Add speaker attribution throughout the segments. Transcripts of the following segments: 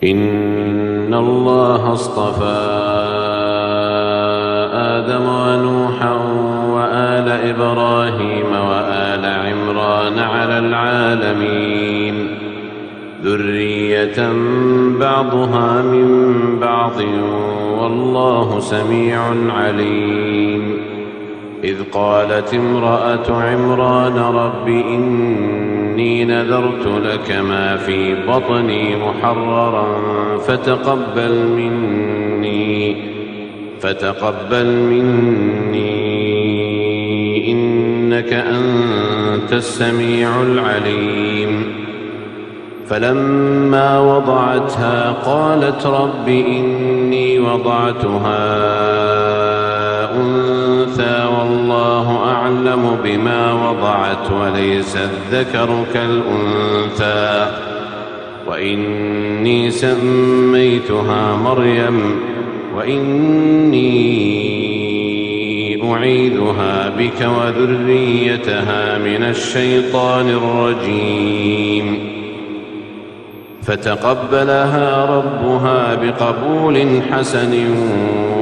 Speaker 1: إن الله اصطفى آدم ونوحا وآل إبراهيم وآل عمران على العالمين ذرية بعضها من بعض والله سميع عليم. إذ قالت امرأة عمران رب إني نذرت لك ما في بطني محررا فتقبل مني إنك أنت السميع العليم. فلما وضعتها قالت رب إني وضعتها أنثى والله أعلم بما وضعت وليس الذكر كالأنثى وإني سميتها مريم وإني أعيذها بك وذريتها من الشيطان الرجيم. فتقبلها ربها بقبول حسن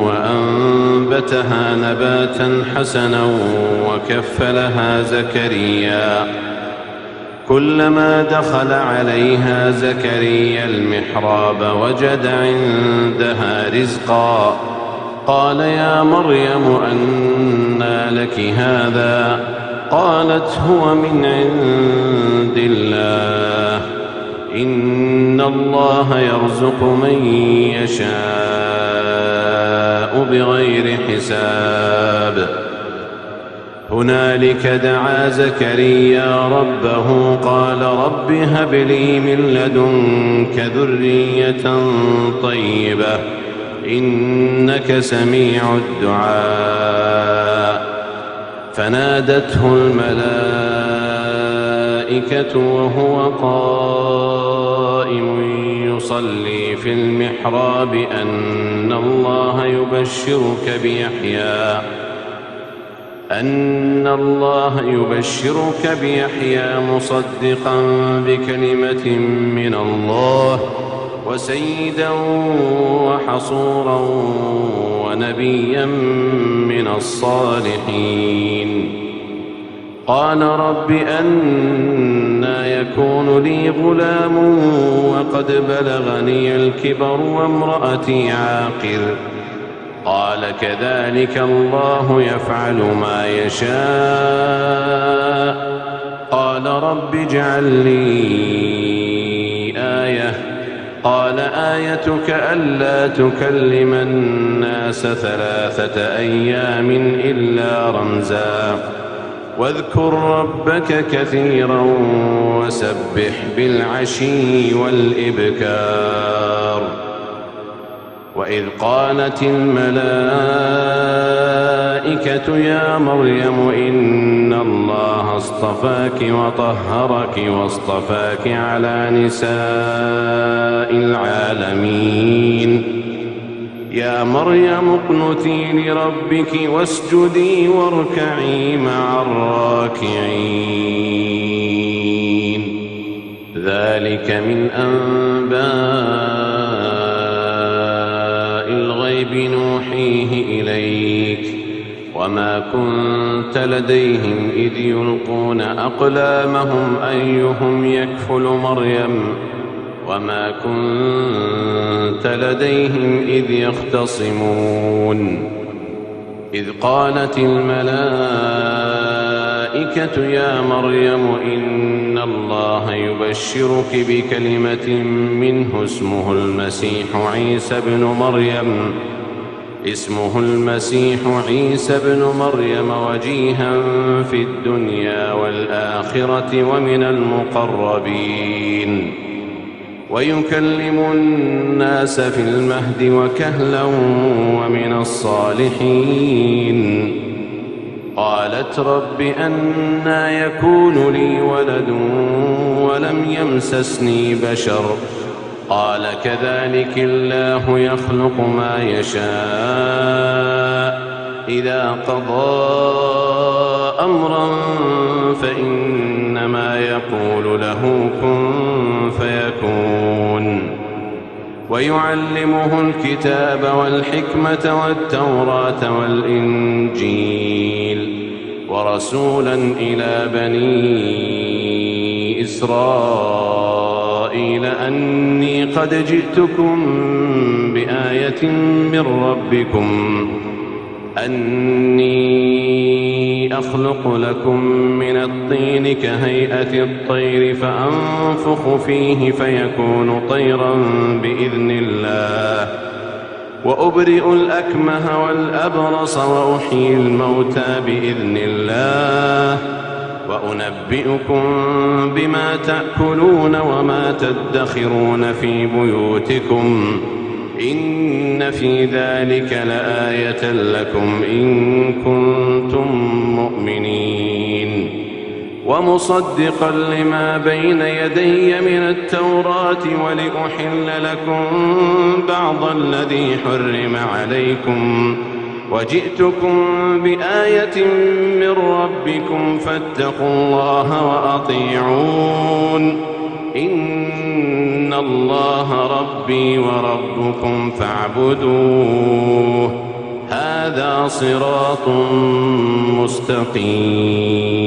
Speaker 1: وأنبتها نباتا حسنا وكفلها زكريا. كلما دخل عليها زكريا المحراب وجد عندها رزقا قال يا مريم أنى لك هذا؟ قالت هو من عند الله إن الله يرزق من يشاء بغير حساب. هنالك دعا زكريا ربه قال رب هب لي من لدنك ذرية طيبة إنك سميع الدعاء. فنادته الملائكة وهو قائم يصلي في المحراب أن الله يبشرك بيحيى مصدقا بكلمة من الله وسيدا وحصورا ونبيا من الصالحين. قال رب أنى يكون لي غلام وقد بلغني الكبر وامرأتي عاقر؟ قال كذلك الله يفعل ما يشاء. قال رب اجعل لي آية. قال آيتك ألا تكلم الناس 3 أيام إلا رمزا واذكر ربك كثيرا وسبح بالعشي والإبكار. وإذ قالت الملائكة يا مريم إن الله اصطفاك وطهرك واصطفاك على نساء العالمين. يا مريم اقنتي لربك واسجدي واركعي مع الراكعين. ذلك من أنباء الغيب نوحيه إليك وما كنت لديهم إذ يلقون أقلامهم أيهم يكفل مريم وما كنت لديهم إذ يختصمون. إذ قالت الملائكة يا مريم إن الله يبشرك بكلمة منه اسمه المسيح عيسى بن مريم وجيها في الدنيا والآخرة ومن المقربين ويكلم الناس في المهد وكهلا ومن الصالحين. قالت رب أنى يكون لي ولد ولم يمسسني بشر؟ قال كذلك الله يخلق ما يشاء إذا قضى أمرا فإنما يقول له كن فيكون. ويعلمه الكتاب والحكمة والتوراة والإنجيل ورسولا إلى بني إسرائيل أني قد جئتكم بآية من ربكم أني أخلق لكم من الطين كهيئة الطير فأنفخ فيه فيكون طيرا بإذن الله وأبرئ الأكمه والأبرص وأحيي الموتى بإذن الله وأنبئكم بما تأكلون وما تدخرون في بيوتكم إن في ذلك لآية لكم إن كنتم مؤمنين ومصدقا لما بين يدي من التوراة ولأحل لكم بعض الذي حرم عليكم وجئتكم بآية من ربكم فاتقوا الله وأطيعون إن الله ربي وربكم فاعبدوه هذا صراط مستقيم.